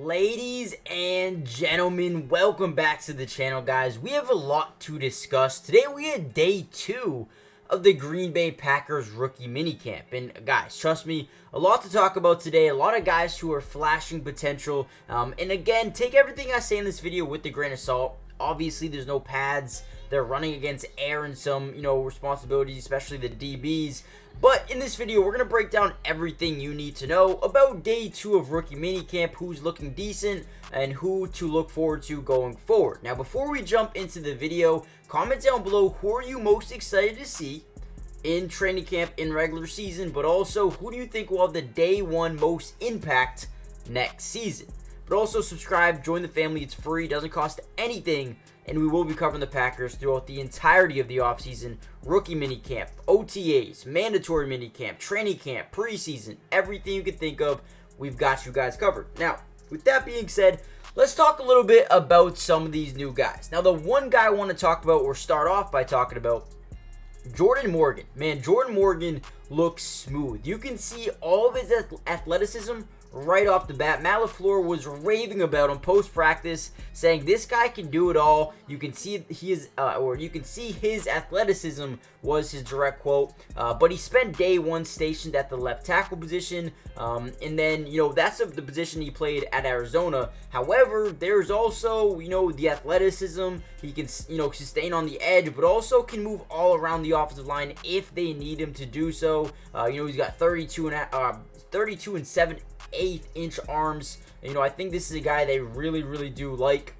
Ladies and gentlemen, welcome back to the channel, guys. We have a lot to discuss. Today we had day 2 of the Green Bay Packers rookie minicamp. And guys, trust me, a lot to talk about today. A lot of guys who are flashing potential. And again, take everything I say in this video with a grain of salt. Obviously, there's no pads. They're running against air and some, responsibilities, especially the DBs. But in this video, we're going to break down everything you need to know about day 2 of rookie minicamp, who's looking decent, and who to look forward to going forward. Now, before we jump into the video, comment down below who are you most excited to see in training camp in regular season, but also who do you think will have the day 1 most impact next season. But also subscribe, join the family, it's free, doesn't cost anything, and we will be covering the Packers throughout the entirety of the offseason, rookie minicamp, OTAs, mandatory minicamp, training camp, preseason, everything you can think of, we've got you guys covered. Now, with that being said, let's talk a little bit about some of these new guys. Now, the one guy I want to talk about, or start off by talking about, Jordan Morgan. Man, Jordan Morgan looks smooth. You can see all of his athleticism right off the bat. Matt LaFleur was raving about him post-practice, saying this guy can do it all. You can see his athleticism was his direct quote. But he spent day 1 stationed at the left tackle position, and then that's the position he played at Arizona. However, there's also the athleticism. He can sustain on the edge, but also can move all around the offensive line if they need him to do so. He's got 32 and 7/8 inch arms. I think this is a guy they really do like.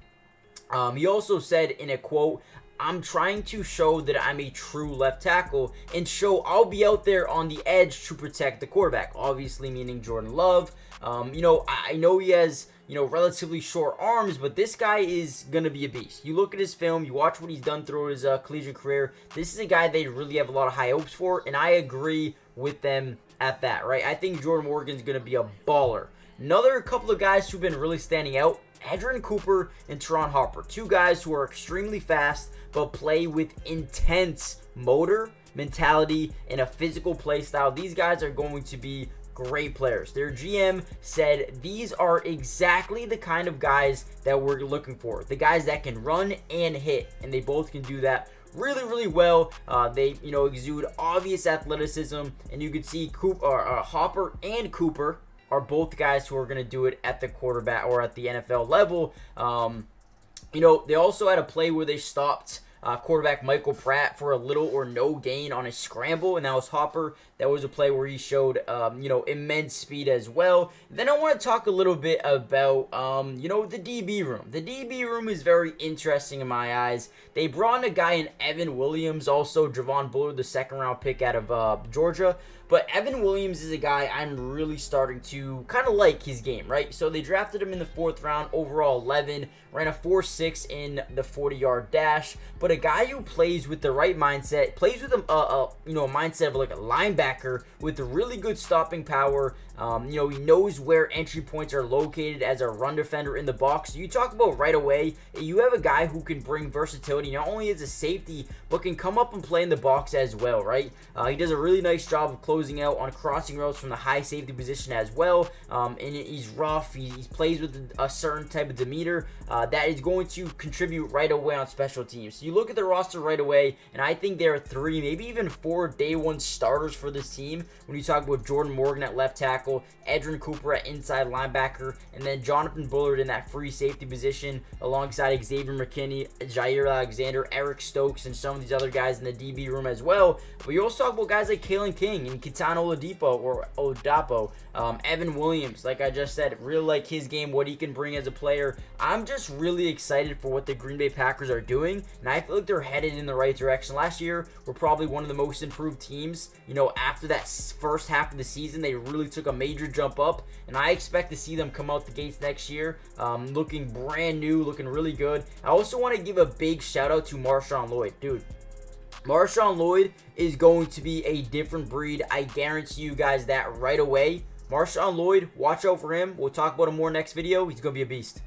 He also said in a quote, "I'm trying to show that I'm a true left tackle and show I'll be out there on the edge to protect the quarterback." Obviously meaning Jordan Love. I know he has relatively short arms, but this guy is going to be a beast. You look at his film, you watch what he's done through his collegiate career. This is a guy they really have a lot of high hopes for, and I agree with them at that, right? I think Jordan Morgan's going to be a baller. Another couple of guys who've been really standing out, Edgerrin Cooper and Teron Hopper. Two guys who are extremely fast, but play with intense motor, mentality, and a physical play style. These guys are going to be great players. Their GM said these are exactly the kind of guys that we're looking for. The guys that can run and hit, and they both can do that really well. They exude obvious athleticism, and you can see Hopper and Cooper are both guys who are going to do it at the quarterback or at the NFL level. They also had a play where they stopped quarterback Michael Pratt for a little or no gain on a scramble, and that was Hopper. That was a play where he showed, immense speed as well. Then I want to talk a little bit about, the DB room. The DB room is very interesting in my eyes. They brought in a guy in Evan Williams, also Javon Bullard, the 2nd round pick out of Georgia. But Evan Williams is a guy I'm really starting to kind of like his game, right? So they drafted him in the 4th round, overall 11, ran a 4.6 in the 40-yard dash. But a guy who plays with the right mindset, plays with a mindset of like a linebacker with really good stopping power. He knows where entry points are located as a run defender in the box. So you talk about right away, you have a guy who can bring versatility not only as a safety, but can come up and play in the box as well, right? He does a really nice job of closing out on crossing routes from the high safety position as well. And he's rough. He plays with a certain type of demeanor that is going to contribute right away on special teams. So you look at the roster right away, and I think there are 3, maybe even 4 day 1 starters for this team. When you talk about Jordan Morgan at left tackle, Edgerrin Cooper at inside linebacker, and then Jonathan Bullard in that free safety position alongside Xavier McKinney, Jair Alexander, Eric Stokes, and some of these other guys in the DB room as well. But you also talk about guys like Kalen King and Kitana Oladapo, Evan Williams. Like I just said, really like his game, what he can bring as a player. I'm just really excited for what the Green Bay Packers are doing, and I feel like they're headed in the right direction. Last year, we're probably one of the most improved teams. After that first half of the season, they really took a major jump up, and I expect to see them come out the gates next year looking brand new, looking really good. I also want to give a big shout out to Marshawn Lloyd. Dude, Marshawn Lloyd is going to be a different breed. I guarantee you guys that right away. Marshawn Lloyd, watch out for him. We'll talk about him more next video. He's going to be a beast.